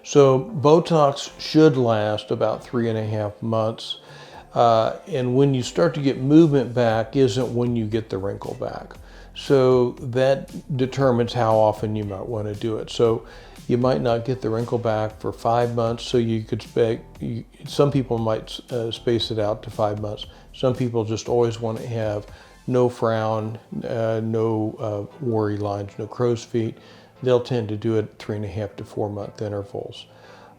So Botox should last about 3.5 months. And when you start to get movement back isn't when you get the wrinkle back. So that determines how often you might want to do it. So you might not get the wrinkle back for 5 months. So you could some people might space it out to 5 months. Some people just always want to have no frown, no worry lines, no crow's feet. They'll tend to do it 3.5 to 4 month intervals.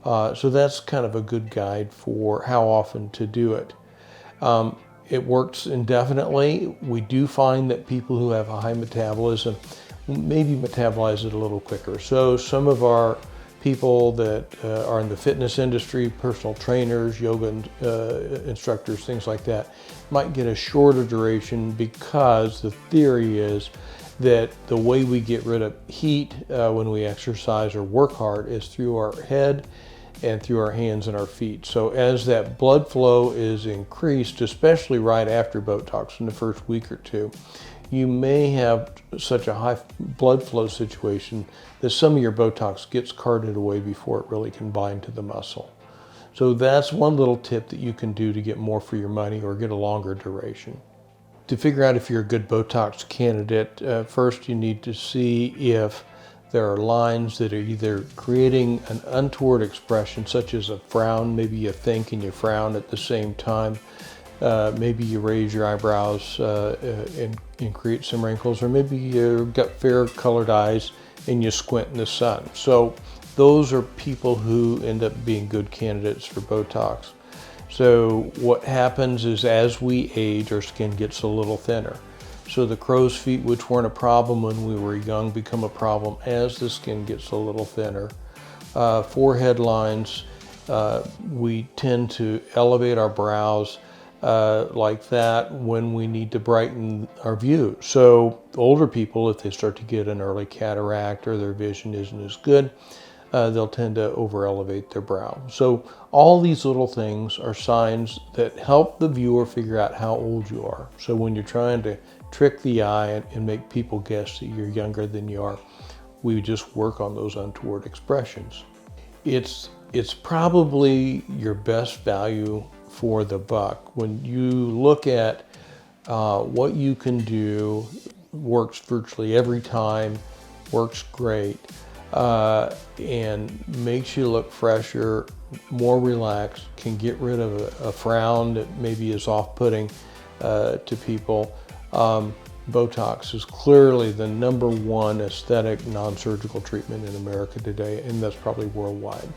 So that's kind of a good guide for how often to do it. It works indefinitely. We do find that people who have a high metabolism maybe metabolize it a little quicker. So some of our people that are in the fitness industry, personal trainers, yoga instructors, things like that, might get a shorter duration because the theory is that the way we get rid of heat when we exercise or work hard is through our head and through our hands and our feet. So as that blood flow is increased, especially right after Botox in the first week or two, you may have such a high blood flow situation that some of your Botox gets carted away before it really can bind to the muscle. So that's one little tip that you can do to get more for your money or get a longer duration. To figure out if you're a good Botox candidate, first you need to see if there are lines that are either creating an untoward expression, such as a frown. Maybe you think and you frown at the same time. Maybe you raise your eyebrows and create some wrinkles, or maybe you've got fair colored eyes and you squint in the sun. So those are people who end up being good candidates for Botox. So what happens is as we age, our skin gets a little thinner. So the crow's feet, which weren't a problem when we were young, become a problem as the skin gets a little thinner. Forehead lines, we tend to elevate our brows like that when we need to brighten our view. So older people, if they start to get an early cataract or their vision isn't as good, they'll tend to over elevate their brow. So all these little things are signs that help the viewer figure out how old you are. So when you're trying to trick the eye and make people guess that you're younger than you are, we just work on those untoward expressions. It's probably your best value for the buck. When you look at what you can do, works virtually every time, works great, and makes you look fresher, more relaxed, can get rid of a frown that maybe is off-putting to people. Botox is clearly the #1 aesthetic non-surgical treatment in America today, and that's probably worldwide.